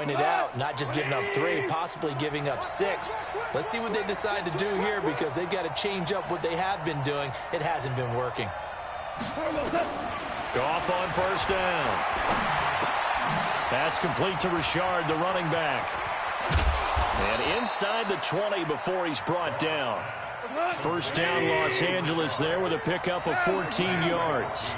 Pointed out, not just giving up 3, possibly giving up 6. Let's see what they decide to do here because they've got to change up what they have been doing. It hasn't been working. Goff on first down. That's complete to Richard, the running back. And inside the 20 before he's brought down. First down, Los Angeles there with a pickup of 14 yards.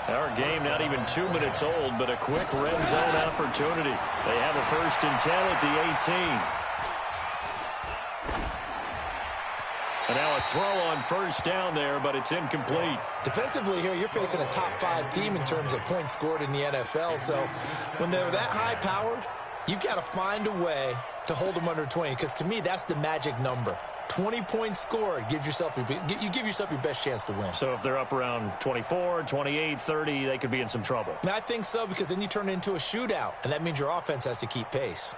Our game not even 2 minutes old, but a quick red zone opportunity. They have a 1st and 10 at the 18. And now a throw on first down there, but it's incomplete. Defensively here, you're facing a top 5 team in terms of points scored in the NFL. So when they're that high-powered, you've got to find a way to hold them under 20, because to me, that's the magic number. 20 points scored, you give yourself your best chance to win. So if they're up around 24, 28, 30, they could be in some trouble. And I think so, because then you turn it into a shootout, and that means your offense has to keep pace.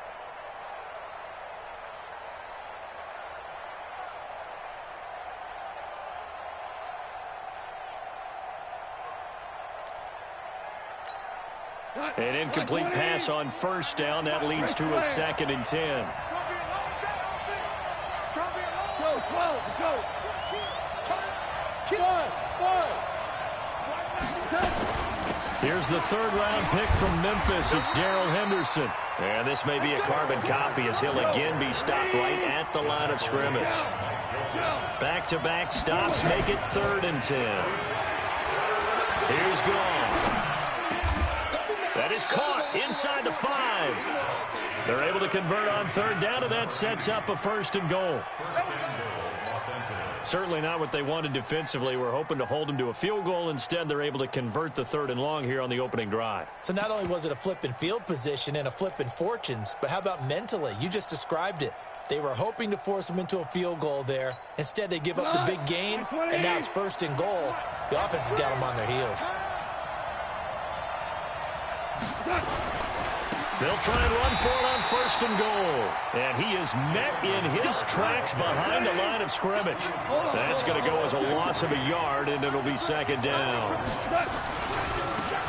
An incomplete pass on first down. That leads to a 2nd and 10. Here's the 3rd-round pick from Memphis. It's Darrell Henderson. And this may be a carbon copy as he'll again be stopped right at the line of scrimmage. Back-to-back stops make it 3rd and 10. Here's Goff. That is caught inside the 5. They're able to convert on 3rd down, and that sets up a 1st and goal. Certainly not what they wanted defensively. We're hoping to hold them to a field goal. Instead, they're able to convert the 3rd and long here on the opening drive. So not only was it a flip in field position and a flip in fortunes, but how about mentally? You just described it. They were hoping to force them into a field goal there. Instead, they give up the big gain, and now it's 1st and goal. The offense has got them on their heels. They'll try and run for it on 1st and goal. And he is met in his tracks behind the line of scrimmage. That's going to go as a loss of a yard, and it'll be 2nd down.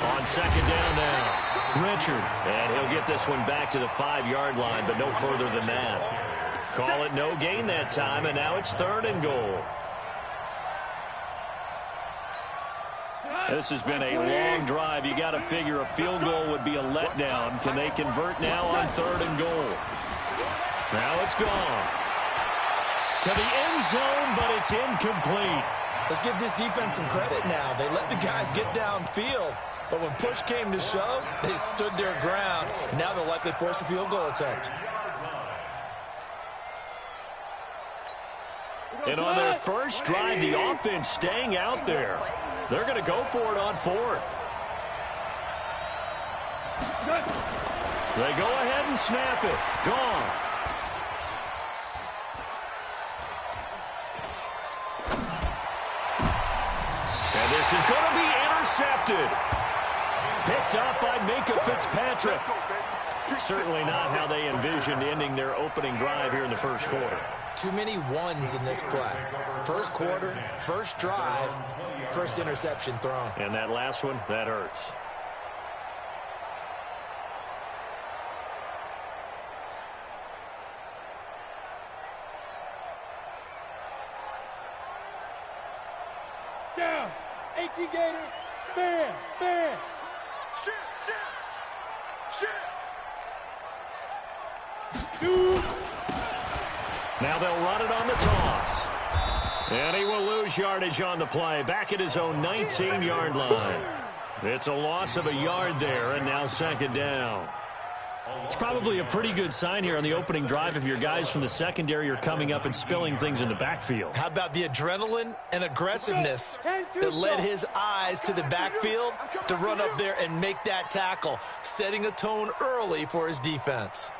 On 2nd down now, Richard. And he'll get this one back to the 5-yard line, but no further than that. Call it no gain that time, and now it's 3rd and goal. This has been a long drive. You got to figure a field goal would be a letdown. Can they convert now on 3rd and goal? Now it's gone. To the end zone, but it's incomplete. Let's give this defense some credit now. They let the guys get downfield, but when push came to shove, they stood their ground. Now they'll likely force a field goal attempt. And on their first drive, the offense staying out there. They're going to go for it on 4th. They go ahead and snap it. Gone. And this is going to be intercepted. Picked up by Minkah Fitzpatrick. Certainly not how they envisioned ending their opening drive here in the 1st quarter. Too many ones in this play. 1st quarter, 1st drive, 1st interception thrown. And that last one, that hurts. Down. 18 Gators. Fan. Shit. Shoot. Now they'll run it on the toss. And he will lose yardage on the play. Back at his own 19-yard line. It's a loss of a yard there, and now 2nd down. It's probably a pretty good sign here on the opening drive if your guys from the secondary are coming up and spilling things in the backfield. How about the adrenaline and aggressiveness that led his eyes to the backfield to run up there and make that tackle, setting a tone early for his defense.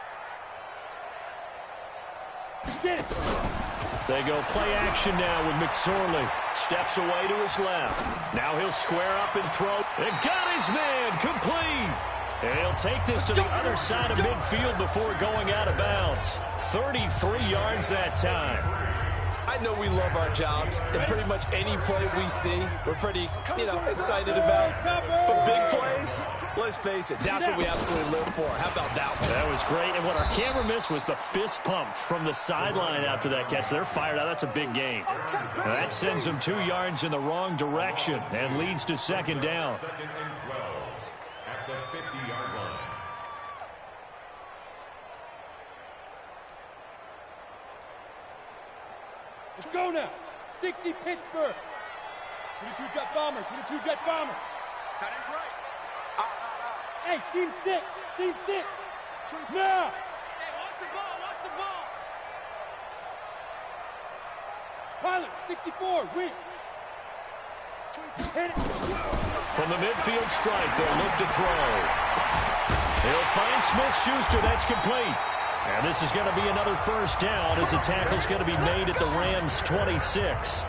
They go play action now with McSorley. Steps away to his left. Now he'll square up and throw. And got his man complete. And he'll take this to the other side of midfield before going out of bounds. 33 yards that time. I know we love our jobs, and pretty much any play we see, we're pretty, excited about. But big plays, let's face it, that's what we absolutely live for. How about that one? That was great, and what our camera missed was the fist pump from the sideline after that catch. They're fired out. That's a big gain. That sends them 2 yards in the wrong direction and leads to second down. Second and 12 at the 50-yard line. Let's go now. 60 Pittsburgh. 22 Jet Bomber. 22 Jet Bomber. Tight end's right. Hey, seam 6. Seam 6. Now. Hey, watch the ball. Watch the ball. Pilot, 64. Win. Hit it. From the midfield stripe, they'll look to throw. They'll find Smith-Schuster. That's complete. And this is going to be another first down as the tackle's going to be made at the Rams' 26.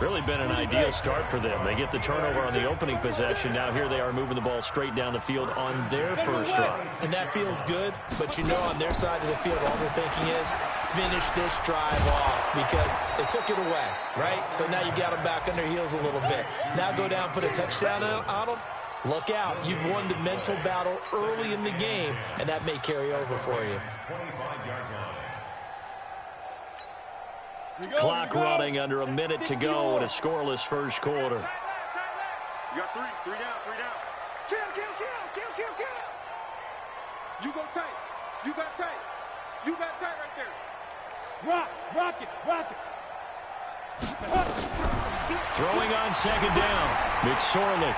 Really been an ideal start for them. They get the turnover on the opening possession. Now here they are moving the ball straight down the field on their first drive. And that feels good, but on their side of the field, all they're thinking is finish this drive off because they took it away, right? So now you got them back on their heels a little bit. Now go down, put a touchdown on them. Look out. You've won the mental battle early in the game, and that may carry over for you. Clock running under a minute to go in a scoreless first quarter. You got 3 down, 3 down. Kill. You go tight. You got tight. You got tight right there. Rock it. Throwing on second down. McSorley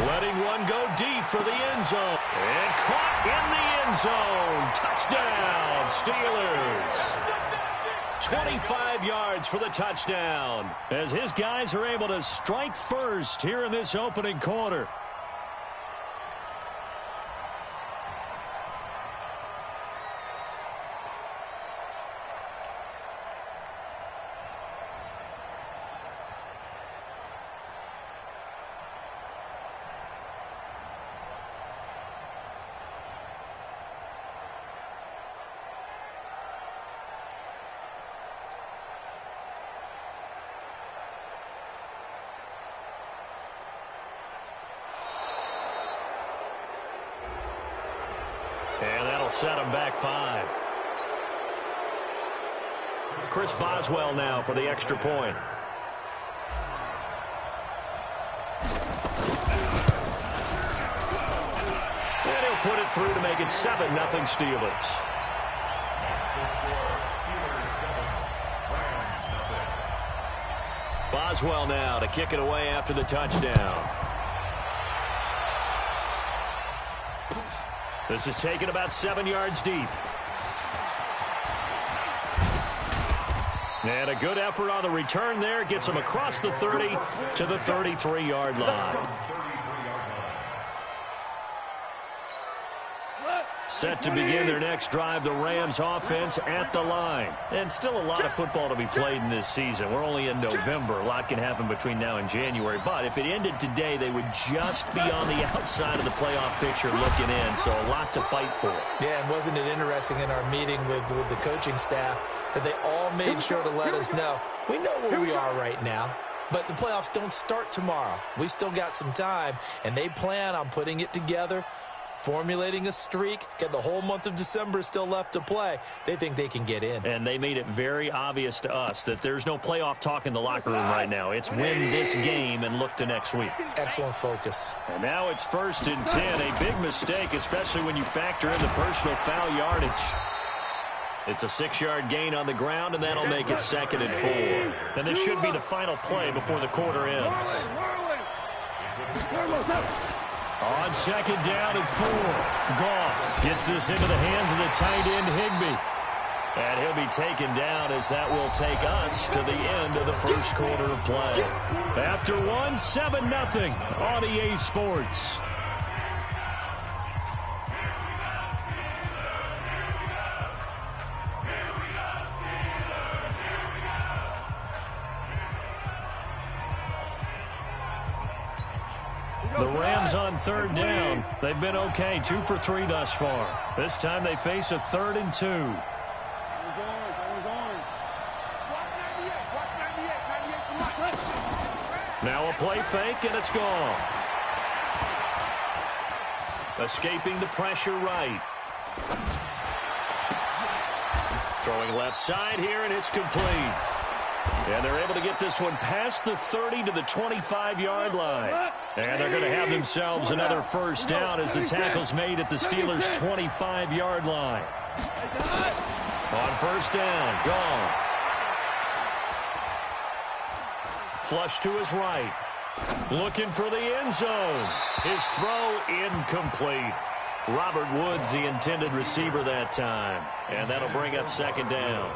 letting one go deep for the end zone. And caught in the end zone. Touchdown, Steelers. 25 yards for the touchdown as his guys are able to strike first here in this opening quarter. And that'll set them back 5. Chris Boswell now for the extra point. And he'll put it through to make it 7-0 Steelers. Boswell now to kick it away after the touchdown. This is taken about 7 yards deep. And a good effort on the return there. Gets them across the 30 to the 33-yard line. Set to begin their next drive, the Rams offense at the line. And still a lot of football to be played in this season. We're only in November. A lot can happen between now and January. But if it ended today, they would just be on the outside of the playoff picture looking in. So a lot to fight for. Yeah, and wasn't it interesting in our meeting with the coaching staff that they all made sure to let us know, we know where we are right now. But the playoffs don't start tomorrow. We still got some time, and they plan on putting it together, formulating a streak, got the whole month of December still left to play. They think they can get in. And they made it very obvious to us that there's no playoff talk in the locker room right now. It's win this game and look to next week. Excellent focus. And now it's 1st and 10. A big mistake, especially when you factor in the personal foul yardage. It's a 6-yard gain on the ground, and that'll make it 2nd and 4. And this should be the final play before the quarter ends. On 2nd down and 4. Goff gets this into the hands of the tight end Higbee. And he'll be taken down as that will take us to the end of the first quarter of play. After 7-0 on EA Sports. The Rams on 3rd down. They've been okay, 2 for 3 thus far. This time they face a 3rd and 2. Now a play fake, and it's gone. Escaping the pressure right. Throwing left side here, and it's complete. And they're able to get this one past the 30 to the 25-yard line. And they're going to have themselves another first down as the tackle's made at the Steelers' 25-yard line. On first down, gone. Flush to his right. Looking for the end zone. His throw incomplete. Robert Woods, the intended receiver that time. And that'll bring up second down.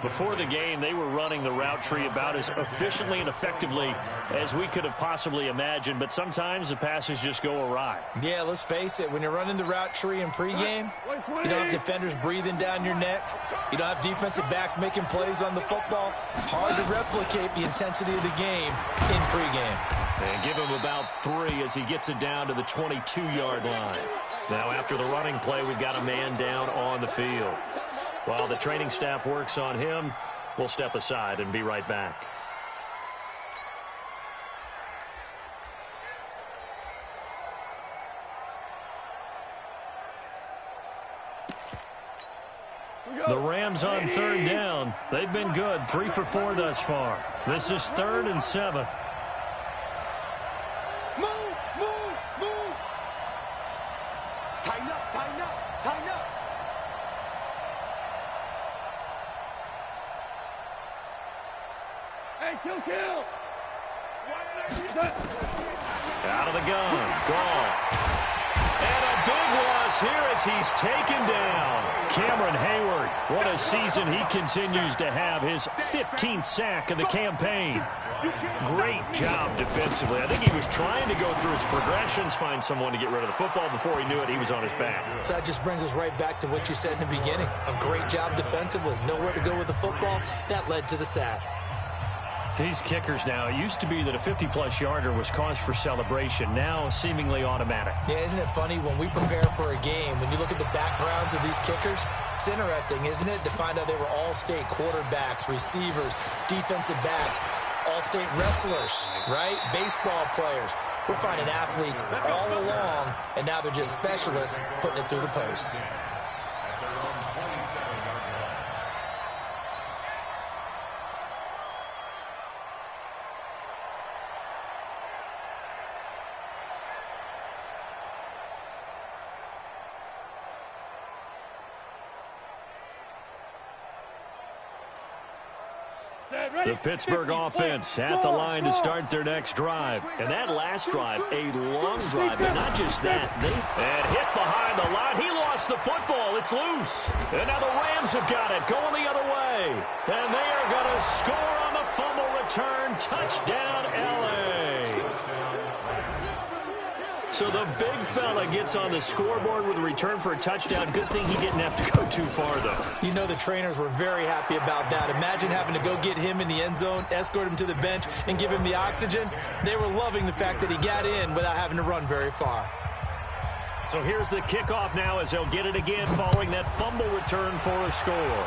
Before the game, they were running the route tree about as efficiently and effectively as we could have possibly imagined, but sometimes the passes just go awry. Yeah, let's face it, when you're running the route tree in pregame, you don't have defenders breathing down your neck. You don't have defensive backs making plays on the football. Hard to replicate the intensity of the game in pregame. And give him about 3 as he gets it down to the 22-yard line. Now, after the running play, we've got a man down on the field. While the training staff works on him, we'll step aside and be right back. The Rams on third down. They've been good, 3 for 4 thus far. This is 3rd and 7. Move! Tighten up! Hey, kill! Out of the gun. Gone. And a big loss here as he's taken down. Cameron Hayward, what a season he continues to have. His 15th sack of the campaign. Great job defensively. I think he was trying to go through his progressions, find someone to get rid of the football. Before he knew it, he was on his back. So that just brings us right back to what you said in the beginning. A great job defensively. Nowhere to go with the football. That led to the sack. These kickers now, it used to be that a 50-plus yarder was cause for celebration. Now, seemingly automatic. Yeah, isn't it funny? When we prepare for a game, when you look at the backgrounds of these kickers, it's interesting, isn't it, to find out they were all-state quarterbacks, receivers, defensive backs, all-state wrestlers, right? Baseball players. We're finding athletes all along, and now they're just specialists putting it through the posts. The Pittsburgh offense at the line to start their next drive. And that last drive, a long drive, but not just that. And hit behind the line. He lost the football. It's loose. And now the Rams have got it going the other way. And they are going to score on the fumble return. Touchdown, L.A. So the big fella gets on the scoreboard with a return for a touchdown. Good thing he didn't have to go too far, though. You know the trainers were very happy about that. Imagine having to go get him in the end zone, escort him to the bench, and give him the oxygen. They were loving the fact that he got in without having to run very far. So here's the kickoff now as they'll get it again following that fumble return for a score.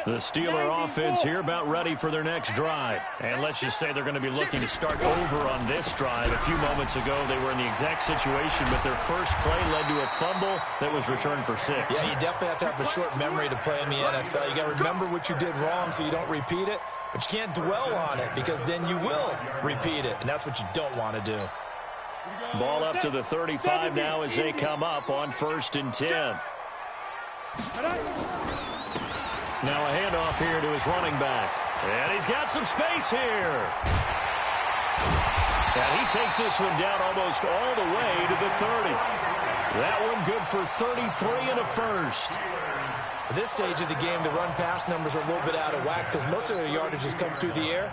The Steeler offense here about ready for their next drive. And let's just say they're going to be looking to start over on this drive. A few moments ago, they were in the exact situation, but their first play led to a fumble that was returned for 6. Yeah, you definitely have to have a short memory to play in the NFL. You got to remember what you did wrong so you don't repeat it, but you can't dwell on it because then you will repeat it, and that's what you don't want to do. Ball up to the 35 now as they come up on 1st and 10. Now a handoff here to his running back. And he's got some space here. And he takes this one down almost all the way to the 30. That one good for 33 and a first. At this stage of the game, the run-pass numbers are a little bit out of whack because most of their yardage has come through the air.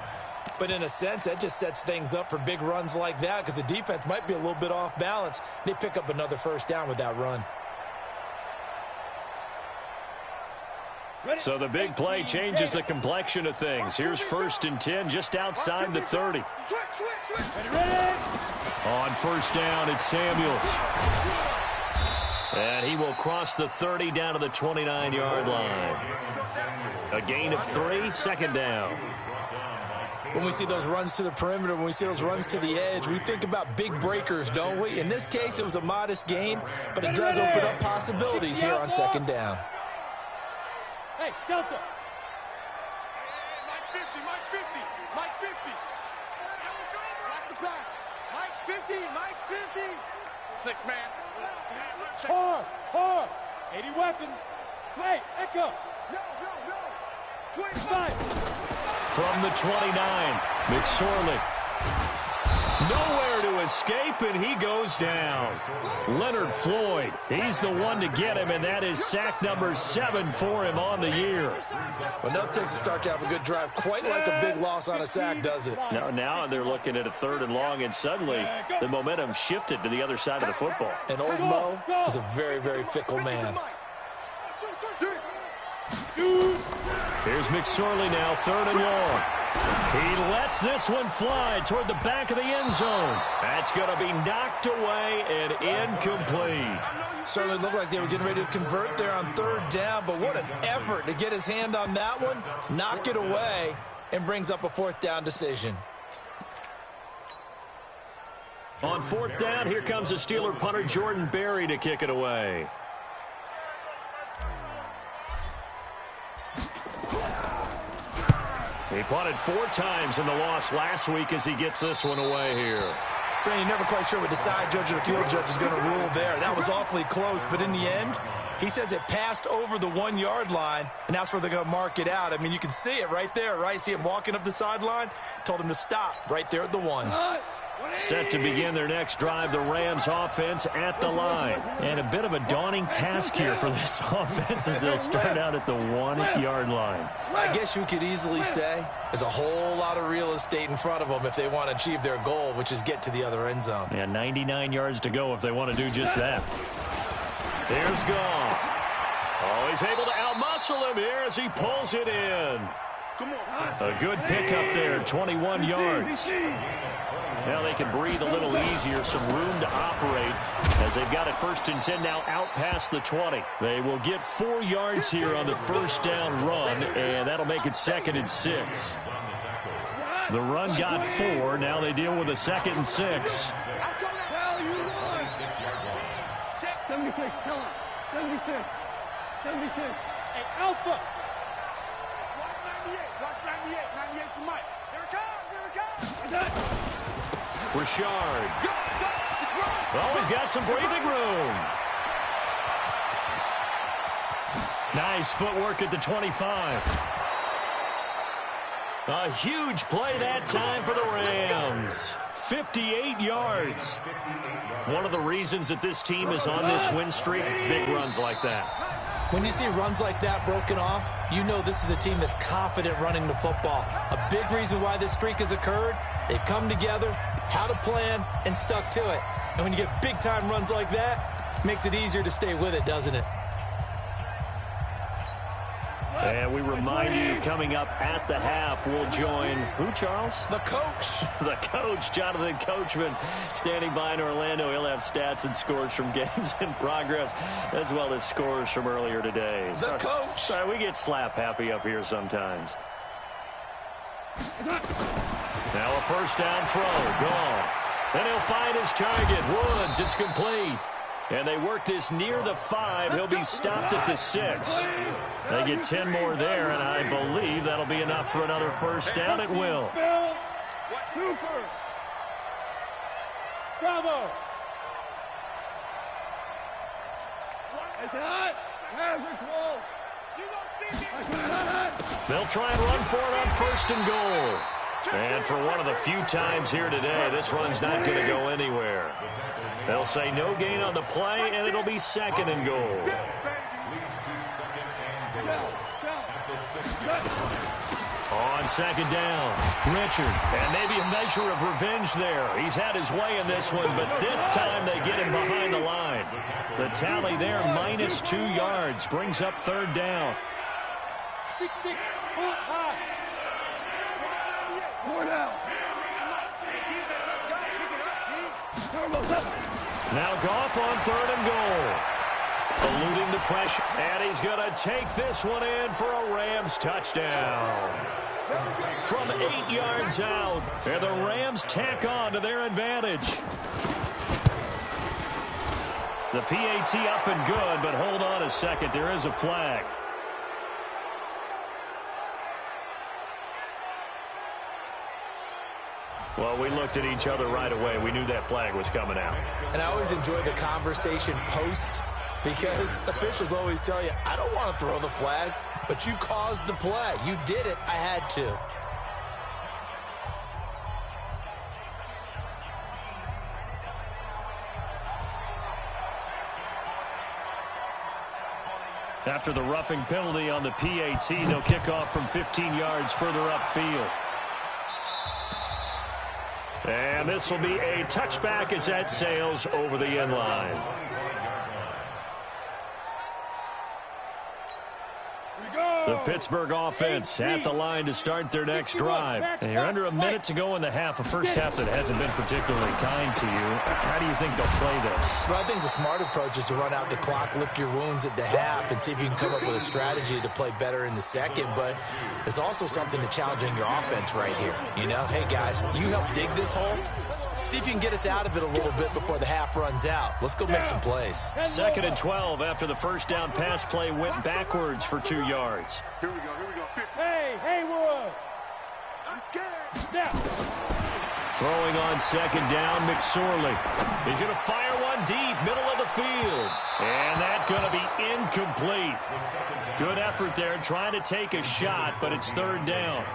But in a sense, that just sets things up for big runs like that because the defense might be a little bit off balance. They pick up another first down with that run. So the big play changes the complexion of things. Here's 1st and 10 just outside the 30. On 1st down, it's Samuels. And he will cross the 30 down to the 29-yard line. A gain of 3, 2nd down. When we see those runs to the perimeter, when we see those runs to the edge, we think about big breakers, don't we? In this case, it was a modest gain, but it does open up possibilities here on 2nd down. Hey, Delta. Mike 50, Mike 50, Mike 50. Watch the pass. Mike's 50, Mike's 50. 6-man. Hard. 80 weapon. Sway, echo. No. 25. From the 29, McSorley. Nowhere to escape, and he goes down. Leonard Floyd, he's the one to get him, and that is sack number 7 for him on the year. Well, enough takes a start to have a good drive, quite like a big loss on a sack, does it? Now they're looking at a 3rd and long, and suddenly the momentum shifted to the other side of the football. And old Mo is a very, very fickle man. Here's McSorley now, 3rd and long. He lets this one fly toward the back of the end zone. That's going to be knocked away and incomplete. Certainly looked like they were getting ready to convert there on 3rd down, but what an effort to get his hand on that one, knock it away, and brings up a 4th down decision. On 4th down, here comes the Steeler punter Jordan Berry to kick it away. He punted 4 times in the loss last week as he gets this one away here. Brandon, never quite sure what the side judge or the field judge is going to rule there. That was awfully close, but in the end, he says it passed over the 1-yard line, and that's where they're going to mark it out. I mean, you can see it right there, right? See him walking up the sideline? Told him to stop right there at the 1. Set to begin their next drive, the Rams offense at the line. And a bit of a daunting task here for this offense as they'll start out at the 1-yard line. I guess you could easily say there's a whole lot of real estate in front of them if they want to achieve their goal, which is get to the other end zone. Yeah, 99 yards to go if they want to do just that. Here's Goff. Oh, he's able to outmuscle him here as he pulls it in. A good pickup there, 21 yards. Now they can breathe a little easier, some room to operate as they've got it 1st and 10 now out past the 20. They will get 4 yards here on the 1st down run, and that'll make it 2nd and 6. The run got 4. Now they deal with a 2nd and 6. 76, tell him. 76. Hey, Alpha. Watch 98. 98 for Mike. Here it comes. Richard. Oh, he's got some breathing room. Nice footwork at the 25. A huge play that time for the Rams. 58 yards. One of the reasons that this team is on this win streak, big runs like that. When you see runs like that broken off, you know this is a team that's confident running the football. A big reason why this streak has occurred, they've come together, had a plan, and stuck to it. And when you get big-time runs like that, it makes it easier to stay with it, doesn't it? And we remind you, coming up at the half, we'll join who, Charles? The coach. The coach, Jonathan Coachman, standing by in Orlando. He'll have stats and scores from games in progress, as well as scores from earlier today. The coach. Sorry, we get slap happy up here sometimes. Now a 1st down throw, gone. And he'll find his target, Woods. It's complete. And they work this near the 5. He'll be stopped at the 6. They get 10 more there, and I believe that'll be enough for another 1st down. It will. Bravo. They'll try and run for it on 1st and goal. And for one of the few times here today, this run's not going to go anywhere. They'll say no gain on the play, and it'll be 2nd and goal. On 2nd down, Richard. And maybe a measure of revenge there. He's had his way in this one, but this time they get him behind the line. The tally there, -2 yards, brings up 3rd down. 6'6", pull it high. 4 down. Now Goff on 3rd and goal. Eluding the pressure, and he's going to take this one in for a Rams touchdown. From 8 yards out, and the Rams tack on to their advantage. The PAT up and good, but hold on a second. There is a flag. Well, we looked at each other right away. We knew that flag was coming out. And I always enjoy the conversation post because officials always tell you, I don't want to throw the flag, but you caused the play. You did it. I had to. After the roughing penalty on the PAT, they'll kick off from 15 yards further upfield. And this will be a touchback as that sails over the end line. The Pittsburgh offense at the line to start their next drive. And you're under a minute to go in the half, a first half that hasn't been particularly kind to you. How do you think they'll play this? Well, I think the smart approach is to run out the clock, lick your wounds at the half, and see if you can come up with a strategy to play better in the second. But there's also something to challenging your offense right here. You know, hey, guys, you help dig this hole. See if you can get us out of it a little bit before the half runs out. Let's go make some plays. 2nd and 12 after the first down pass play went backwards for 2 yards. Here we go. Hey, Haywood. I'm scared. Now. Throwing on 2nd down, McSorley. He's going to fire one deep, middle of the field. And that's going to be incomplete. Good effort there, trying to take a shot, but it's 3rd down.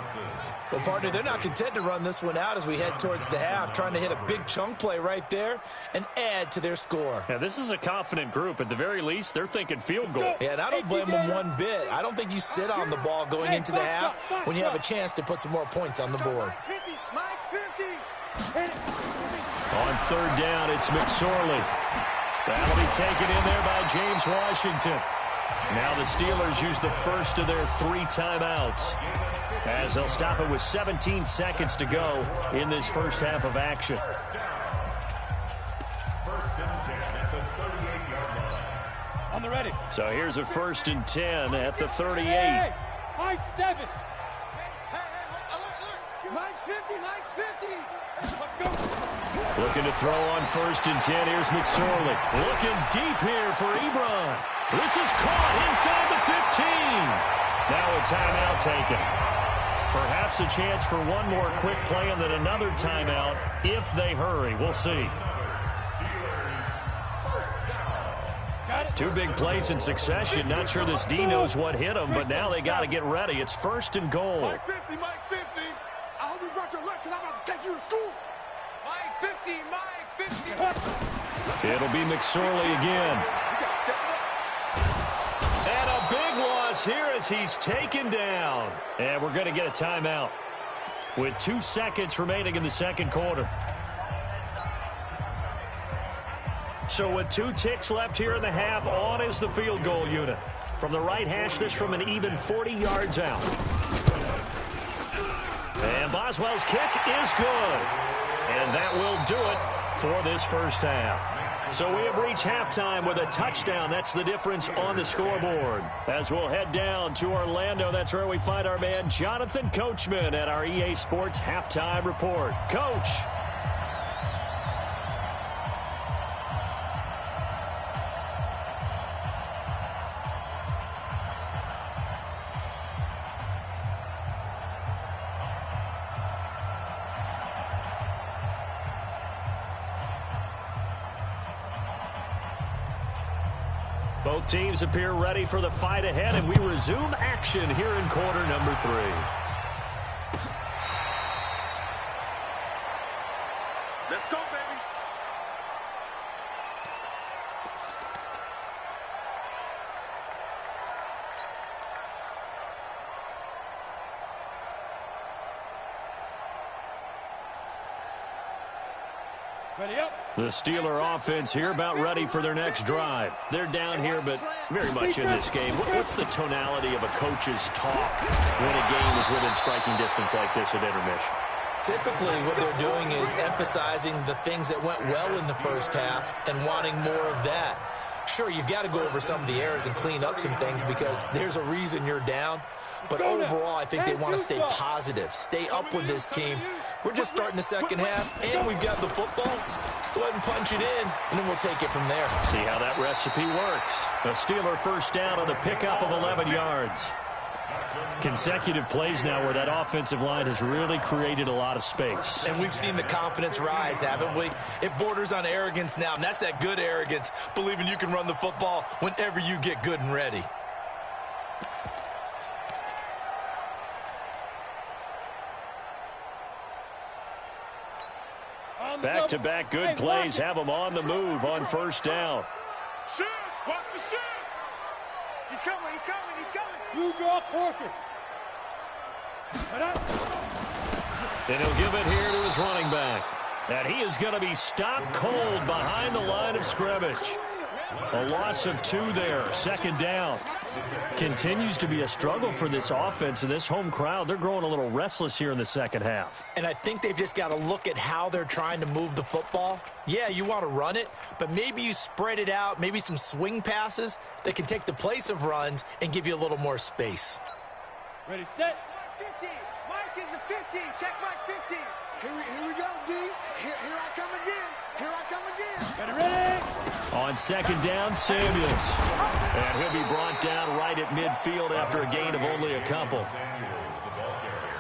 Well, partner, they're not content to run this one out as we head towards the half, trying to hit a big chunk play right there and add to their score. Yeah, this is a confident group. At the very least, they're thinking field goal. Yeah, and I don't blame them one bit. I don't think you sit on the ball going into the half when you have a chance to put some more points on the board. Mike 50. On 3rd down, it's McSorley. That'll be taken in there by James Washington. Now the Steelers use the first of their 3 timeouts, as they'll stop it with 17 seconds to go in this first half of action. 1st and 10 at the 38-yard line. On the ready. So here's a 1st and 10 at the 38. Hey, high 7. Hey, alert. Mike's 50. Let's go. Looking to throw on 1st and 10. Here's McSorley. Looking deep here for Ebron. This is caught inside the 15. Now a timeout taken. Perhaps a chance for one more quick play and then another timeout if they hurry. We'll see. 2 big plays in succession. Not sure this D knows what hit him, but now they got to get ready. It's 1st and goal. Mike 50. I hope you brought your lunch because I'm about to take you to school. Mike 50. It'll be McSorley again. And a big loss here as he's taken down. And we're going to get a timeout with 2 seconds remaining in the second quarter. So with 2 ticks left here in the half, on is the field goal unit. From the right hash, this from an even 40 yards out. And Boswell's kick is good. And that will do it for this first half. So we have reached halftime with a touchdown. That's the difference on the scoreboard. As we'll head down to Orlando, that's where we find our man Jonathan Coachman at our EA Sports Halftime Report. Coach. Both teams appear ready for the fight ahead, and we resume action here in quarter number 3. Let's go, baby. The Steeler offense here about ready for their next drive. They're down here, but very much in this game. What's the tonality of a coach's talk when a game is within striking distance like this at intermission? Typically, what they're doing is emphasizing the things that went well in the first half and wanting more of that. Sure, you've got to go over some of the errors and clean up some things because there's a reason you're down. But overall, I think they want to stay positive, stay up with this team. We're just starting the second half, and we've got the football. Let's go ahead and punch it in, and then we'll take it from there. See how that recipe works. A Steeler first down on a pickup of 11 yards. Consecutive plays now where that offensive line has really created a lot of space. And we've seen the confidence rise, haven't we? It borders on arrogance now, and that's that good arrogance, believing you can run the football whenever you get good and ready. Back-to-back good plays have them on the move on first down. Shoot! Watch the shoot! He's coming, he's coming, he's coming! You draw corkers. And he'll give it here to his running back. And he is going to be stopped cold behind the line of scrimmage. A loss of 2 there, second down. Continues to be a struggle for this offense and this home crowd. They're growing a little restless here in the second half. And I think they've just got to look at how they're trying to move the football. Yeah, you want to run it, but maybe you spread it out, maybe some swing passes that can take the place of runs and give you a little more space. Ready, set. Mike 50! Mike is a 50! Check Mike 50! Here we go, D. Here I come again. Here I come again. Ready. On second down, Samuels. And he'll be brought down right at midfield after a gain of only a couple.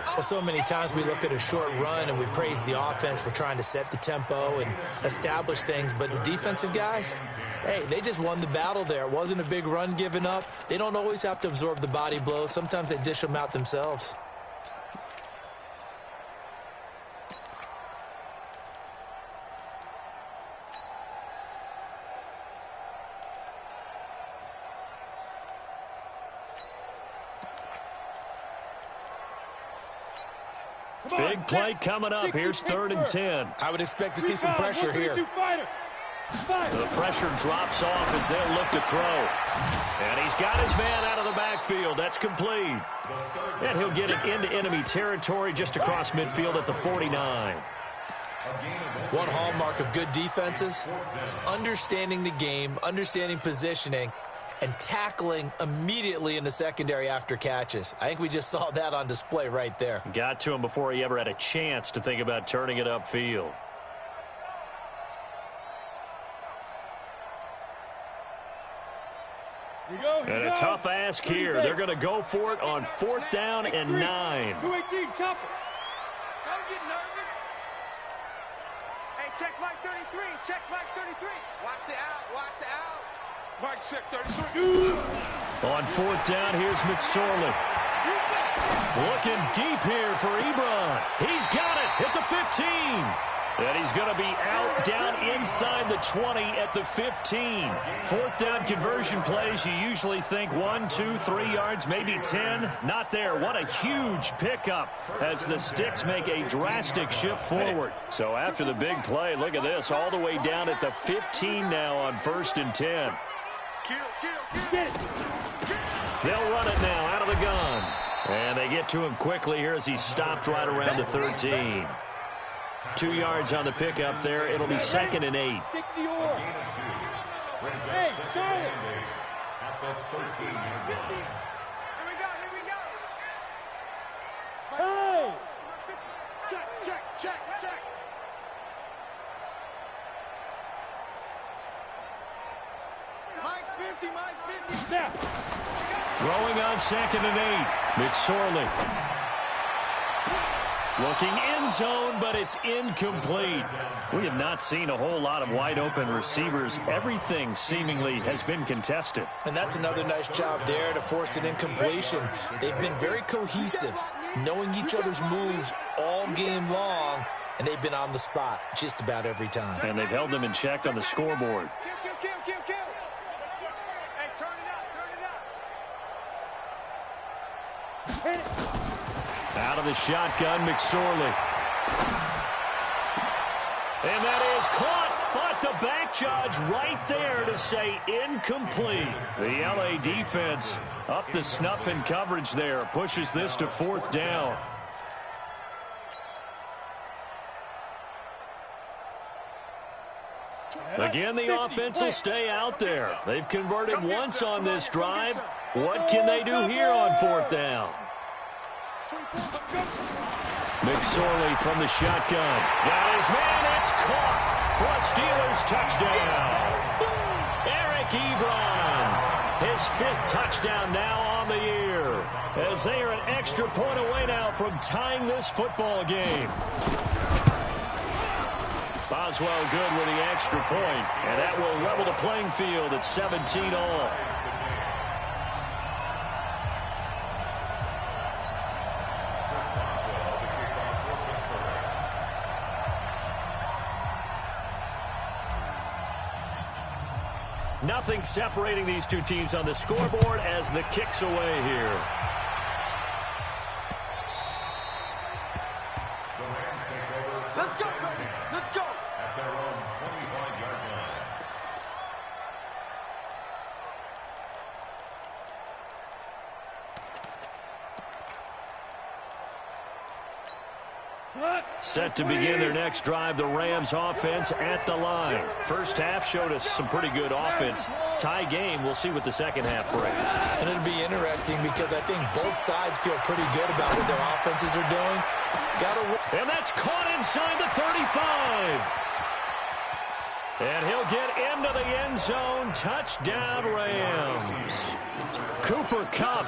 Well, so many times we look at a short run and we praise the offense for trying to set the tempo and establish things, but the defensive guys, hey, they just won the battle there. It wasn't a big run given up. They don't always have to absorb the body blows. Sometimes they dish them out themselves. Big play coming up. Here's 3rd and 10. I would expect to see some pressure here. The pressure drops off as they'll look to throw. And he's got his man out of the backfield. That's complete. And he'll get it into enemy territory just across midfield at the 49. One hallmark of good defenses is understanding the game, understanding positioning, and tackling immediately in the secondary after catches. I think we just saw that on display right there. Got to him before he ever had a chance to think about turning it upfield. And a tough ask here. They're going to go for it on 4th down and 9. 218, chopper. Don't get nervous. Hey, check Mike 33. Check Mike 33. Watch the out. Watch the out. Mike check 33. On 4th down, here's McSorley. Looking deep here for Ebron. He's got it at the 15. And he's going to be out down inside the 20 at the 15. 4th down conversion plays, you usually think 1, 2, 3 yards, maybe 10. Not there. What a huge pickup as the Sticks make a drastic shift forward. So after the big play, look at this, all the way down at the 15 now on 1st and 10. They'll run it now out of the gun. And they get to him quickly here as he's stopped right around the 13. 2 yards on the pickup there. It'll be 2nd and 8. 60 or. Hey, Charlie. At the 13. Here we go. Here we go. Hey. Check. Mike's 50. Mike's 50. Now. Throwing on 2nd and 8. McSorley. Looking end zone, but it's incomplete. We have not seen a whole lot of wide-open receivers. Everything seemingly has been contested. And that's another nice job there to force an incompletion. They've been very cohesive, knowing each other's moves all game long, and they've been on the spot just about every time. And they've held them in check on the scoreboard. Kill. Hey, turn it up. Hit it. Out of the shotgun, McSorley. And that is caught, but the back judge right there to say incomplete. The LA defense up to snuff in coverage there, pushes this to 4th down. Again, the offense will stay out there. They've converted once on this drive. What can they do here on 4th down? McSorley from the shotgun. Got his man. It's caught for a Steelers touchdown. Eric Ebron, his 5th touchdown now on the year, as they are an extra point away now from tying this football game. Boswell good with the extra point, and that will level the playing field at 17-all. Nothing separating these two teams on the scoreboard as the kick's away here. Let's go, let's go. At their own 25-yard line. Set to begin their next drive, the Rams offense at the line. First half showed us some pretty good offense. Tie game, we'll see what the second half brings. And it'll be interesting because I think both sides feel pretty good about what their offenses are doing. And that's caught inside the 35. And he'll get into the end zone. Touchdown, Rams. Cooper Kupp,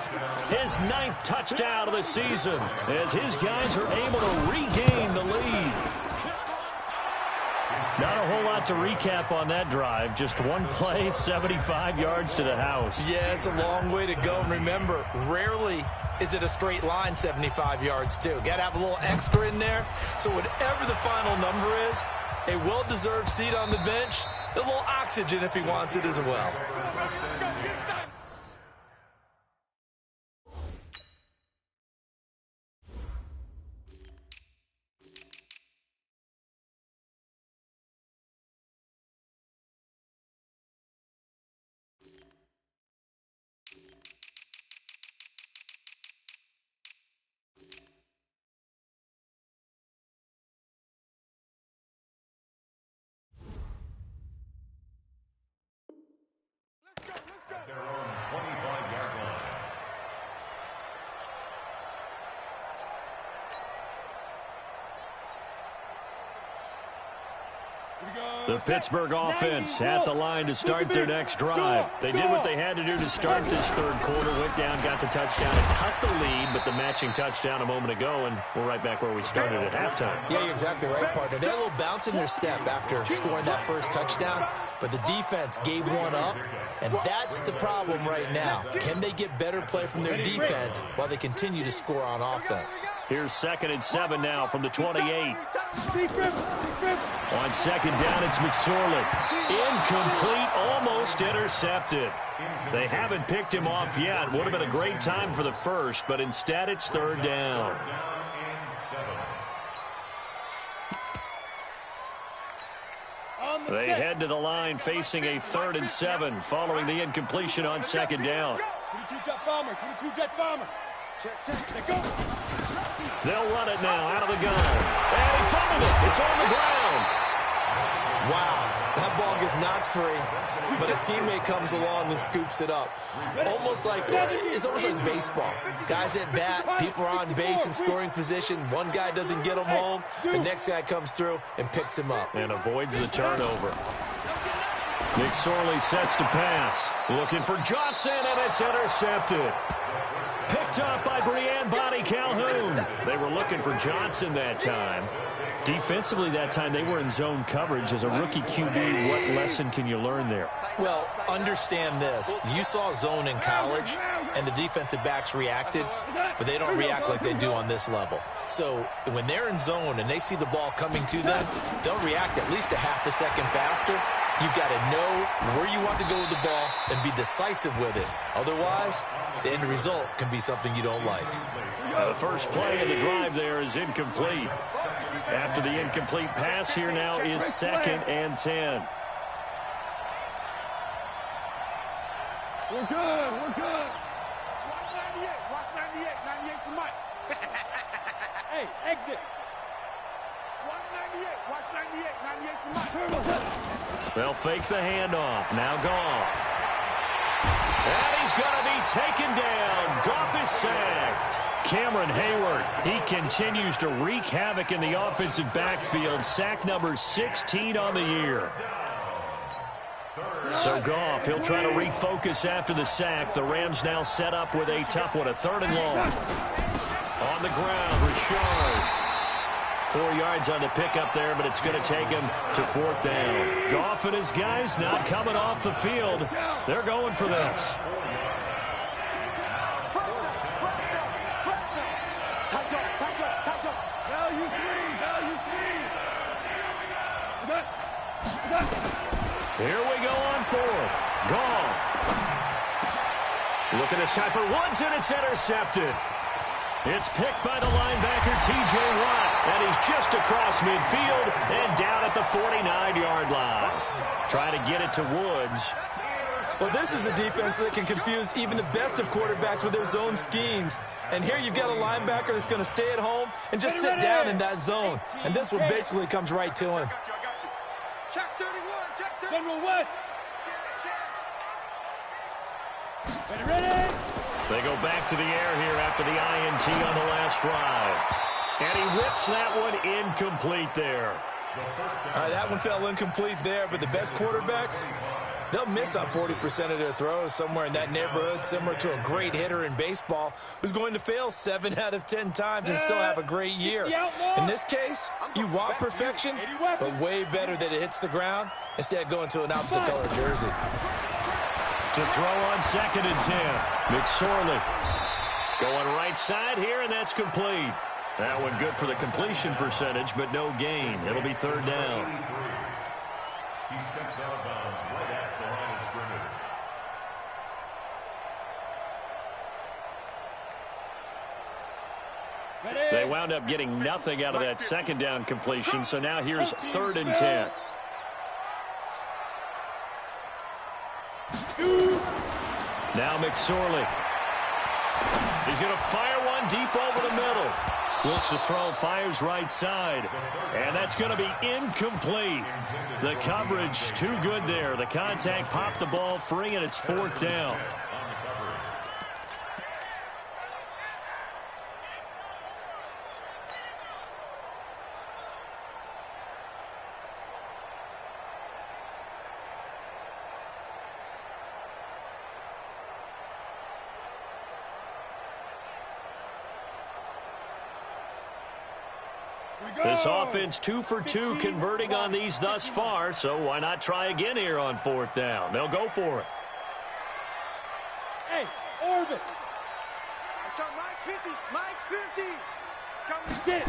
his 9th touchdown of the season, as his guys are able to regain the lead. Not a whole lot to recap on that drive. Just one play, 75 yards to the house. Yeah, it's a long way to go. And remember, rarely is it a straight line 75 yards, too. Got to have a little extra in there. So whatever the final number is, a well-deserved seat on the bench, a little oxygen if he wants it as well. At their own 25-yard line. The Pittsburgh offense at the line to start their next drive. They did what they had to do to start this third quarter. Went down, got the touchdown, and cut the lead, but the matching touchdown a moment ago, and we're right back where we started at halftime. Yeah, you're exactly right, partner. They had a little bounce in their step after scoring that first touchdown, but the defense gave one up, and that's the problem right now. Can they get better play from their defense while they continue to score on offense? Here's 2nd and 7 now from the 28. On 2nd down, it's McSorley. Incomplete, almost intercepted. They haven't picked him off yet. Would have been a great time for the first, but instead it's 3rd down. They head to the line facing a 3rd and 7 following the incompletion on 2nd down. 22 jet bomber, 22 jet bomber. Check, go. They'll run it now out of the gun. And he fumbled it. It's on the ground. Wow, that ball gets knocked free, but a teammate comes along and scoops it up. It's almost like baseball. Guys at bat, people are on base in scoring position. One guy doesn't get him home. The next guy comes through and picks him up. And avoids the turnover. McSorley sets to pass. Looking for Johnson, and it's intercepted. Picked off by Breanne Bonnie Calhoun. They were looking for Johnson that time. Defensively that time, they were in zone coverage. As a rookie QB, what lesson can you learn there? Well, understand this. You saw zone in college, and the defensive backs reacted, but they don't react like they do on this level. So when they're in zone and they see the ball coming to them, they'll react at least a half a second faster. You've got to know where you want to go with the ball and be decisive with it. Otherwise, the end result can be something you don't like. The first play of the drive there is incomplete. After the incomplete pass, here now is 2nd and 10. We're good. We're good. Watch 98. Watch 98. 98's the mic. Hey, exit. Watch 98. Watch 98. 98's the mic. They'll fake the handoff. Now Goff. And he's going to be taken down. Goff is sacked. Cameron Hayward, he continues to wreak havoc in the offensive backfield. Sack number 16 on the year. So Goff, he'll try to refocus after the sack. The Rams now set up with a tough one, a 3rd and long. On the ground, Richard. 4 yards on the pickup there, but it's going to take him to 4th down. Goff and his guys not coming off the field. They're going for this. Value three. Value three. Here we go on 4th. Goff. Looking this time for Woods, and it's intercepted. It's picked by the linebacker, T.J. Watt, and he's just across midfield and down at the 49-yard line. Try to get it to Woods. Well, this is a defense that can confuse even the best of quarterbacks with their zone schemes. And here you've got a linebacker that's going to stay at home and just sit down in that zone. And this one basically comes right to him. Check 31. Check 31. General West. Ready. They go back to the air here after the INT on the last drive. And he whips that one incomplete there. All right, that one fell incomplete there, but the best quarterbacks, they'll miss on 40% of their throws, somewhere in that neighborhood, similar to a great hitter in baseball who's going to fail 7 out of 10 times and still have a great year. In this case, you want perfection, but way better that it hits the ground instead of going to an opposite color jersey. To throw on 2nd and 10. McSorley going right side here, and that's complete. That one good for the completion percentage, but no gain. It'll be 3rd down. He steps out of bounds right at the line of scrimmage. They wound up getting nothing out of that 2nd down completion, so now here's 3rd and 10. Now McSorley. He's going to fire one deep over the middle. Looks to throw, fires right side. And that's going to be incomplete. The coverage too good there. The contact popped the ball free, and it's 4th down. This offense 2 for 2 converting on these thus far, so why not try again here on 4th down? They'll go for it. Hey, orbit. Let's go, Mike 50. Mike 50. Get it.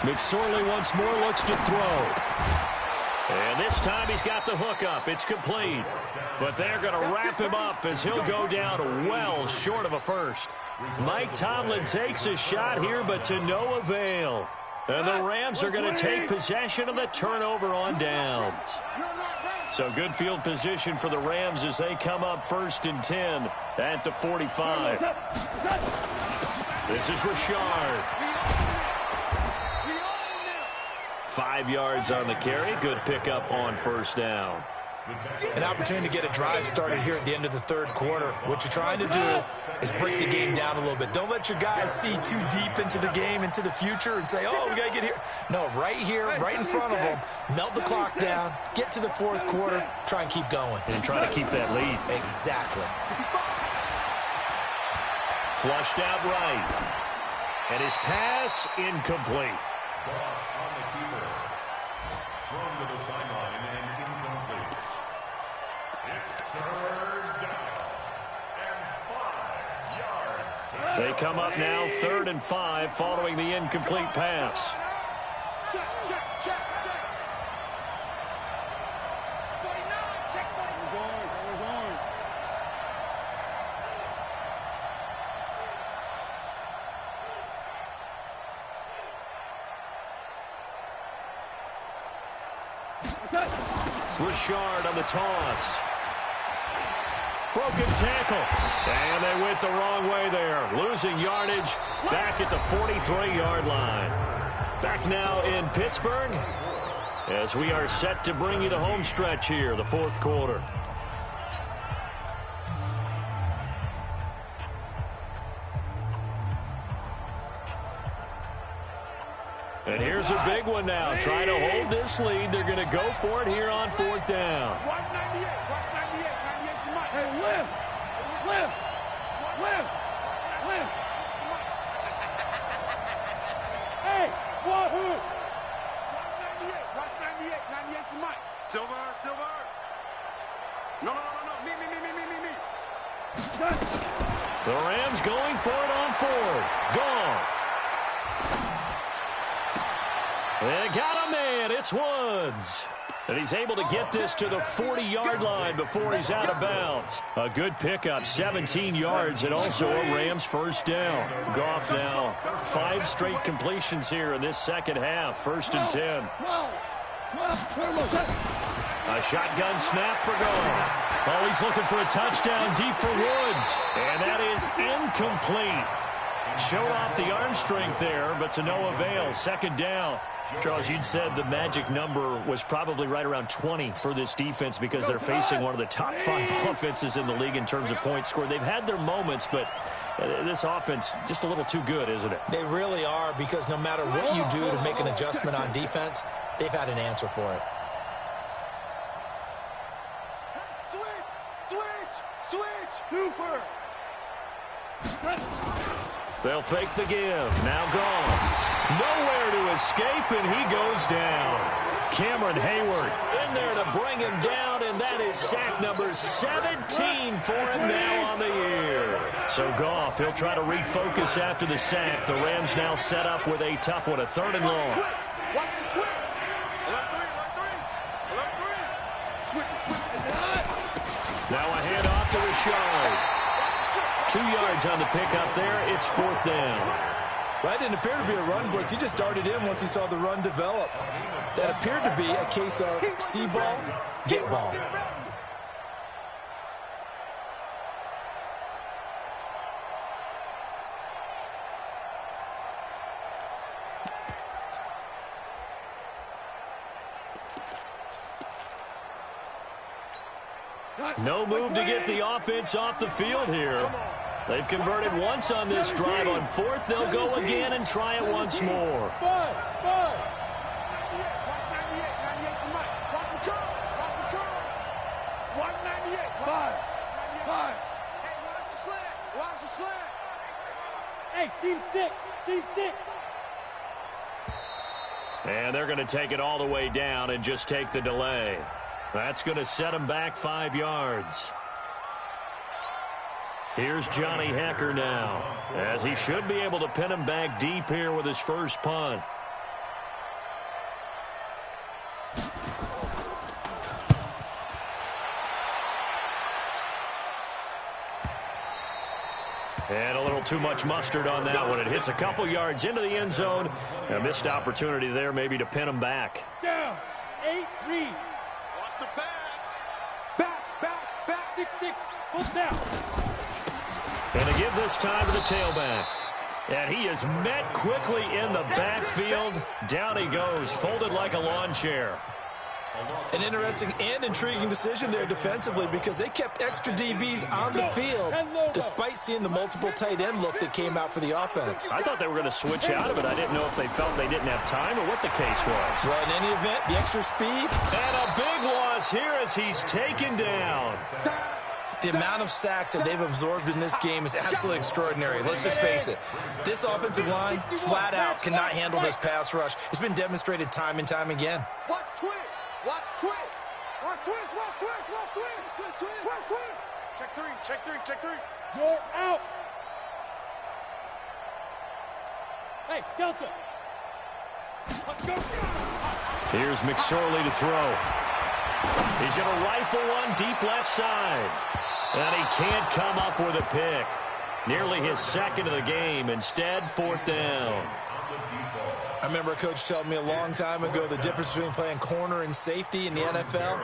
McSorley once more looks to throw. And this time he's got the hook up. It's complete. But they're going to wrap him up as he'll go down well short of a first. Mike Tomlin takes a shot here, but to no avail. And the Rams are going to take possession of the turnover on downs. So good field position for the Rams as they come up 1st and 10 at the 45. This is Richard. 5 yards on the carry. Good pickup on 1st down. An opportunity to get a drive started here at the end of the 3rd quarter. What you're trying to do is break the game down a little bit. Don't let your guys see too deep into the game, into the future, and say, oh, we got to get here. No, right here, right in front of them, melt the clock down, get to the 4th quarter, try and keep going. And try to keep that lead. Exactly. Flushed out right. And his pass incomplete. On the keeper. Thrown to the sideline and incomplete. It's 3rd down and 5 yards. They come up now 3rd and 5 following the incomplete pass. Check, check, check, check. 49, check 49. Richard on the toss. Broken tackle. And they went the wrong way there. Losing yardage back at the 43-yard line. Back now in Pittsburgh as we are set to bring you the home stretch here, the fourth quarter. And here's a big one now. Trying to hold this lead. They're going to go for it here on fourth down. Hey, lift! Hey, Wahoo! 198, watch 98, 98's the mic. Silver. No, me. The Rams going for it on fourth. Goff. They got a man. It's Woods. And he's able to get this to the 40-yard line before he's out of bounds. A good pickup, 17 yards, and also a Rams first down. Goff now 5 straight completions here in this second half. 1st and 10. A shotgun snap for Goff. Oh, he's looking for a touchdown deep for Woods. And that is incomplete. Showed off the arm strength there, but to no avail. 2nd down. Charles, you'd said the magic number was probably right around 20 for this defense because they're facing one of the top 5 offenses in the league in terms of points scored. They've had their moments, but this offense just a little too good, isn't it? They really are, because no matter what you do to make an adjustment on defense, they've had an answer for it. Switch! Cooper! They'll fake the give. Now gone. Nowhere to escape, and he goes down. Cameron Hayward in there to bring him down, and that is sack number 17 for him now on the year. So Goff, he'll try to refocus after the sack. The Rams now set up with a tough one, a 3rd and long. Watch the twist. 11-3. Now a handoff to Richard. 2 yards on the pickup there. It's 4th down. Well, that didn't appear to be a run blitz. He just darted in once he saw the run develop. That appeared to be a case of see ball, get ball. No move to get the offense off the field here. They've converted once on this drive. On 4th, they'll go again and try it once more. Five. Watch 98, 98's the mic. Watch the curl. 198. Five. Hey, watch the slant. Hey, seam 6. And they're going to take it all the way down and just take the delay. That's going to set him back 5 yards. Here's Johnny Hecker now, as he should be able to pin him back deep here with his first punt. And a little too much mustard on that one. It hits a couple yards into the end zone. A missed opportunity there maybe to pin him back. Down. 8, read. Watch the pass. Back. 6. Full down. And to give this time to the tailback. And he is met quickly in the backfield. Down he goes, folded like a lawn chair. An interesting and intriguing decision there defensively, because they kept extra DBs on the field despite seeing the multiple tight end look that came out for the offense. I thought they were going to switch out of it. I didn't know if they felt they didn't have time or what the case was. Well, in any event, the extra speed. And a big loss here as he's taken down. The amount of sacks that they've absorbed in this game is absolutely extraordinary. Let's just face it. This offensive line, flat out, cannot handle this pass rush. It's been demonstrated time and time again. Watch twist. Check three. You're out. Hey, Delta. Here's McSorley to throw. He's going to rifle one deep left side. And he can't come up with a pick. Nearly his second of the game. Instead, 4th down. I remember a coach telling me a long time ago the difference between playing corner and safety in the NFL.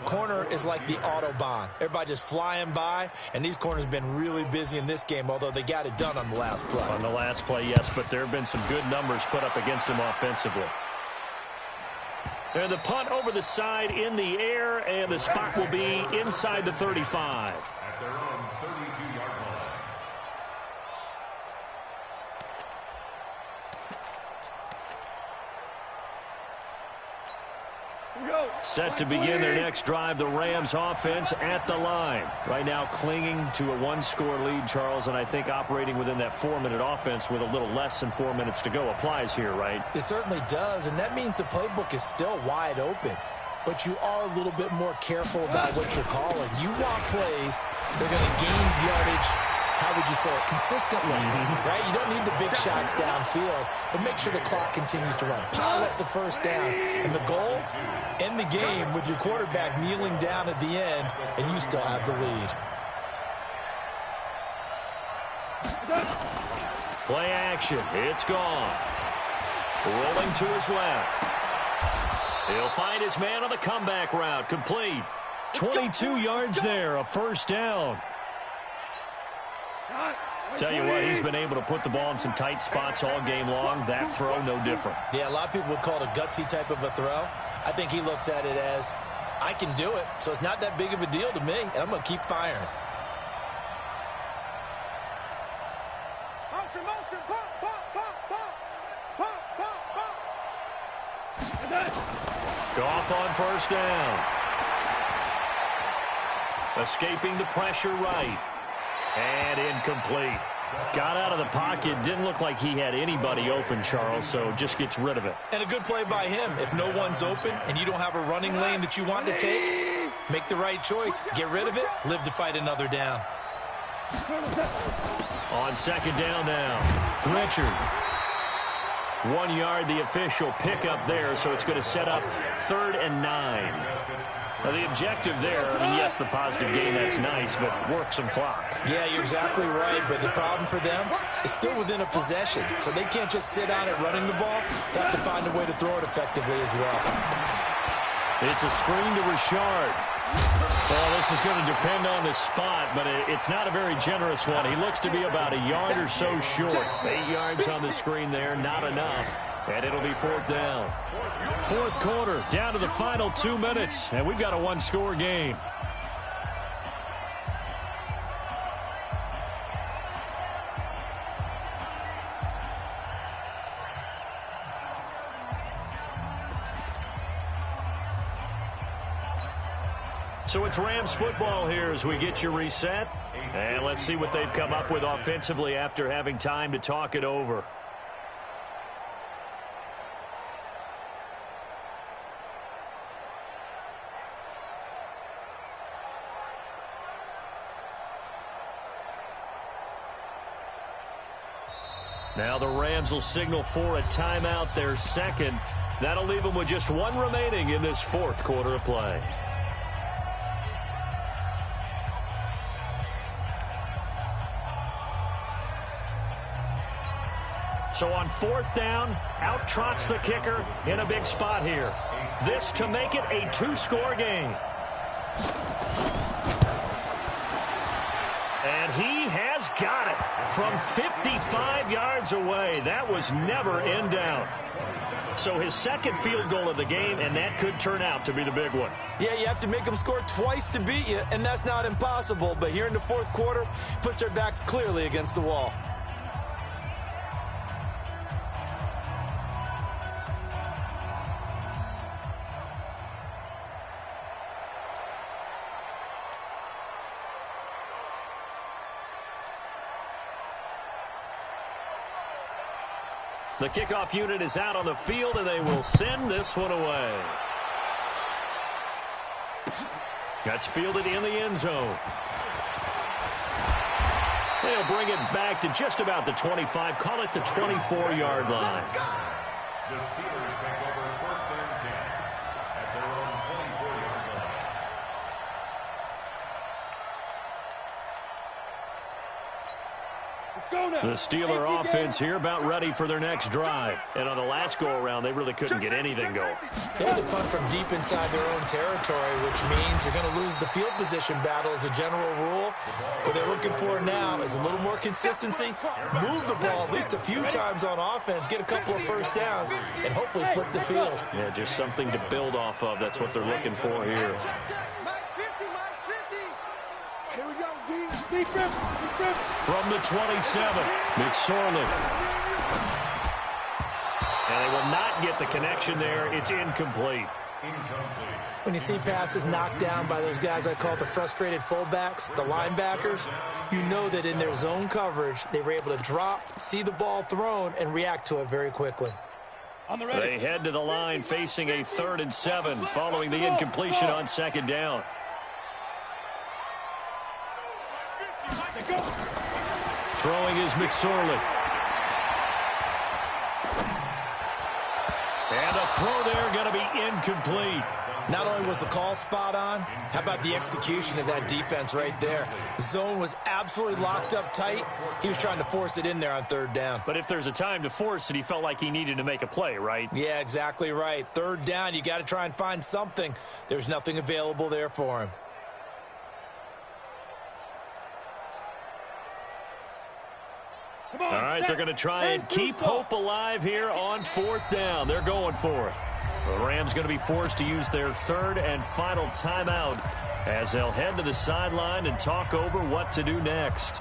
Corner is like the Autobahn. Everybody just flying by, and these corners have been really busy in this game, although they got it done on the last play. On the last play, yes, but there have been some good numbers put up against them offensively. And the punt over the side in the air, and the spot will be inside the 35. At their own 32-yard line. Set to begin their next drive, the Rams offense at the line. Right now clinging to a one-score lead, Charles, and I think operating within that 4-minute offense with a little less than 4 minutes to go applies here, right? It certainly does, and that means the playbook is still wide open. But you are a little bit more careful about what you're calling. You want plays that are going to gain yardage, how would you say it, consistently, right? You don't need the big shots downfield, but make sure the clock continues to run. Pile up the first downs. And the goal, end the game with your quarterback kneeling down at the end, and you still have the lead. Play action. It's gone. Rolling to his left. He'll find his man on the comeback route. Complete. 22 yards there, a first down. Tell you what, he's been able to put the ball in some tight spots all game long. That throw, no different. Yeah, a lot of people would call it a gutsy type of a throw. I think he looks at it as, I can do it, so it's not that big of a deal to me, and I'm going to keep firing. Motion, motion, pop, pop, pop, pop, pop, pop, pop. Goff on first down. Escaping the pressure right. And incomplete. Got out of the pocket. Didn't look like he had anybody open, Charles, so just gets rid of it. And a good play by him. If no one's open and you don't have a running lane that you want to take, make the right choice. Get rid of it. Live to fight another down. On second down now, Richard. 1 yard, the official pickup there, so it's going to set up 3rd and 9. Now, the objective there, I mean, yes, the positive gain, that's nice, but work some clock. Yeah, you're exactly right, but the problem for them is still within a possession, so they can't just sit on it running the ball. They have to find a way to throw it effectively as well. It's a screen to Richard. Well, this is going to depend on the spot, but it's not a very generous one. He looks to be about a yard or so short. 8 yards on the screen there, not enough. And it'll be 4th down. 4th quarter, down to the final 2 minutes, and we've got a one-score game. So it's Rams football here as we get you reset. And let's see what they've come up with offensively after having time to talk it over. Now the Rams will signal for a timeout, their second. That'll leave them with just one remaining in this 4th quarter of play. So on 4th down, out trots the kicker in a big spot here. This to make it a 2-score game. And he has got it from 55 yards away. That was never in doubt. So his second field goal of the game, and that could turn out to be the big one. Yeah, you have to make them score twice to beat you, and that's not impossible. But here in the 4th quarter, puts their backs clearly against the wall. The kickoff unit is out on the field, and they will send this one away. That's fielded in the end zone. They'll bring it back to just about the 25, call it the 24-yard line. The Steelers take over 1st and 10 at their own 24-yard line. Let's go! The Steeler offense here about ready for their next drive. And on the last go-around, they really couldn't get anything going. They had to punt from deep inside their own territory, which means you're going to lose the field position battle as a general rule. What they're looking for now is a little more consistency, move the ball at least a few times on offense, get a couple of first downs, and hopefully flip the field. Yeah, just something to build off of. That's what they're looking for here. Here we go, D. From the 27, McSorley. And they will not get the connection there. It's incomplete. When you see passes knocked down by those guys I call the frustrated fullbacks, the linebackers, you know that in their zone coverage, they were able to drop, see the ball thrown, and react to it very quickly. They head to the line facing a 3rd and 7 following the incompletion on 2nd down. Throwing is McSorley. And a throw there going to be incomplete. Not only was the call spot on, how about the execution of that defense right there? The zone was absolutely locked up tight. He was trying to force it in there on 3rd down. But if there's a time to force it, he felt like he needed to make a play, right? Yeah, exactly right. 3rd down, you got to try and find something. There's nothing available there for him. All right, they're going to try and keep hope alive here on 4th down. They're going for it. The Rams going to be forced to use their 3rd and final timeout as they'll head to the sideline and talk over what to do next.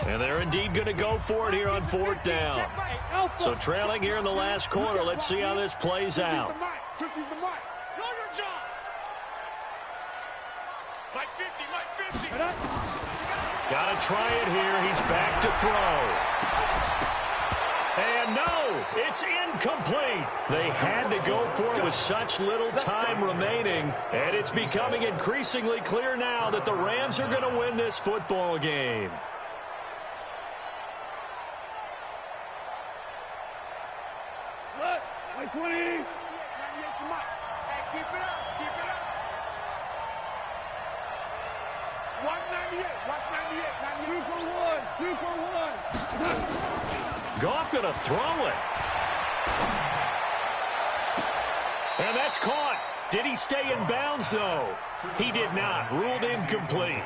And they're indeed going to go for it here on 4th down. So trailing here in the last quarter, let's see how this plays out. 50's the mark. Know your job. Mike 50, Mike 50. Got to try it here. He's back to throw. And no, it's incomplete. They had to go for it with such little time remaining. And it's becoming increasingly clear now that the Rams are going to win this football game. What? Like 20. 98's the mark. Hey, keep it up. Keep it up. Watch 98. Watch 98. 2 for 1. 2 for 1. Goff going to throw it. And that's caught. Did he stay in bounds, though? He did not. Ruled incomplete.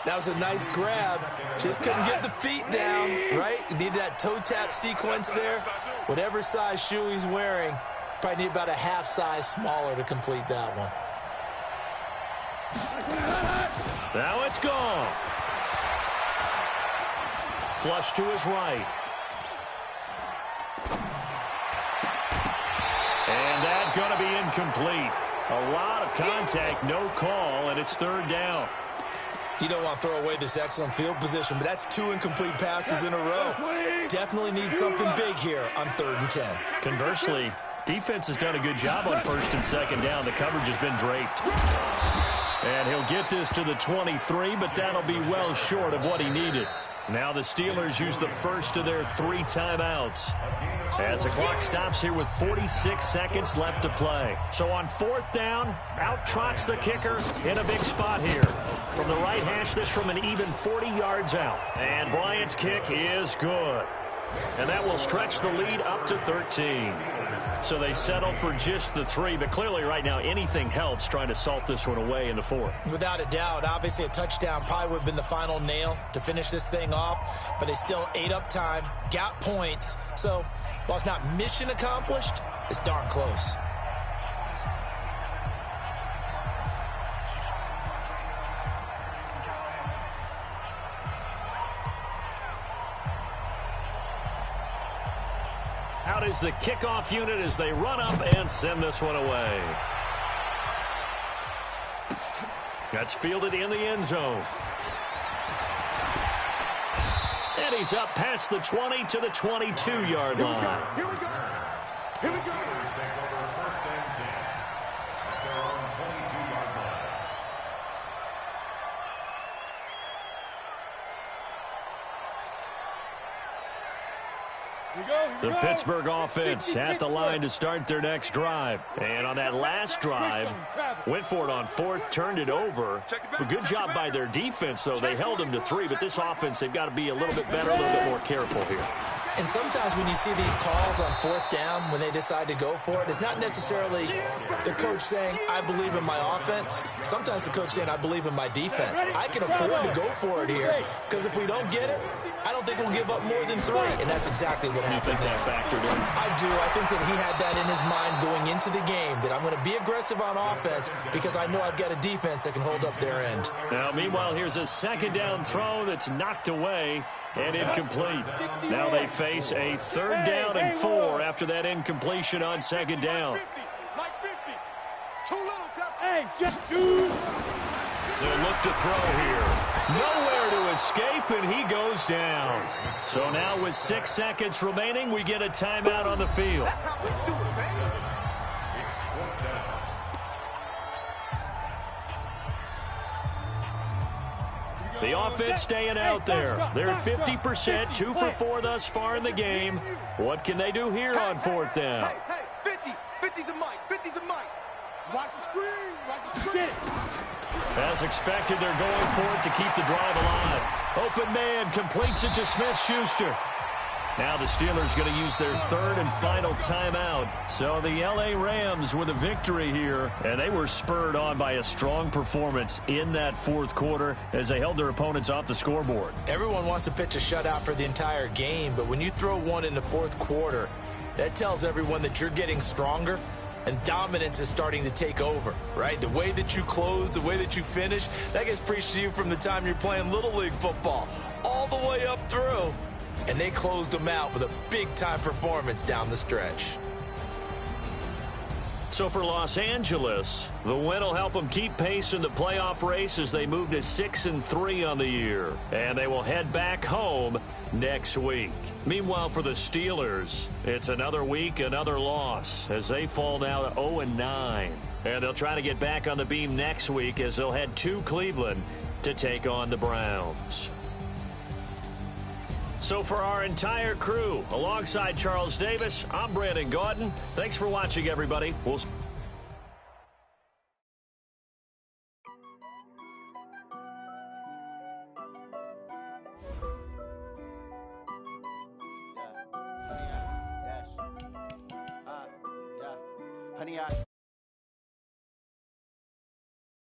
That was a nice grab. Just couldn't get the feet down, right? You needed that toe tap sequence there. Whatever size shoe he's wearing, probably need about a half size smaller to complete that one. Now it's gone. Flush to his right. And that's going to be incomplete. A lot of contact, no call, and it's 3rd down. You don't want to throw away this excellent field position, but that's 2 incomplete passes in a row. Definitely need something big here on 3rd and 10. Conversely, defense has done a good job on 1st and 2nd down. The coverage has been draped. And he'll get this to the 23, but that'll be well short of what he needed. Now the Steelers use the first of their 3 timeouts as the clock stops here with 46 seconds left to play. So on 4th down, out trots the kicker in a big spot here. From the right hash, this from an even 40 yards out. And Bryant's kick is good. And that will stretch the lead up to 13. So they settle for just the 3, but clearly right now anything helps trying to salt this one away in the 4th. Without a doubt, obviously a touchdown probably would have been the final nail to finish this thing off, but they still ate up time, got points. So while it's not mission accomplished, it's darn close. Out is the kickoff unit as they run up and send this one away. That's fielded in the end zone. And he's up past the 20 to the 22-yard line. Here we go. Here we go. Steelers take over 1st and 10 at their own 22-yard line. The Pittsburgh offense at the line to start their next drive. And on that last drive, went for it on fourth, turned it over. A good job by their defense, though. They held them to 3, but this offense, they've got to be a little bit better, a little bit more careful here. And sometimes when you see these calls on fourth down, when they decide to go for it, it's not necessarily the coach saying, I believe in my offense. Sometimes the coach saying, I believe in my defense. I can afford to go for it here, because if we don't get it, I don't think we'll give up more than 3. And that's exactly what happened. You think that factored in? I do. I think that he had that in his mind going into the game, that I'm going to be aggressive on offense because I know I've got a defense that can hold up their end. Now, meanwhile, here's a second down throw that's knocked away and incomplete. Now they face a third down and 4 after that incompletion on second down. They'll look to throw here. Nowhere to escape, and he goes down. So now with 6 seconds remaining, we get a timeout on the field. The offense staying out there. They're at 50%, 2 for 4 thus far in the game. What can they do here on fourth down? 50 the mic, 50 the mic. Watch the screen, watch the screen. As expected, they're going for it to keep the drive alive. Open man completes it to Smith-Schuster. Now the Steelers going to use their third and final timeout. So the L.A. Rams with a victory here, and they were spurred on by a strong performance in that fourth quarter as they held their opponents off the scoreboard. Everyone wants to pitch a shutout for the entire game, but when you throw one in the fourth quarter, that tells everyone that you're getting stronger and dominance is starting to take over, right? The way that you close, the way that you finish, that gets preached to you from the time you're playing Little League football all the way up through. And they closed them out with a big-time performance down the stretch. So for Los Angeles, the win will help them keep pace in the playoff race as they move to 6-3 on the year. And they will head back home next week. Meanwhile, for the Steelers, it's another week, another loss as they fall now to 0-9. And they'll try to get back on the beam next week as they'll head to Cleveland to take on the Browns. So for our entire crew, alongside Charles Davis, I'm Brandon Gaudin. Thanks for watching, everybody. We'll Honey, I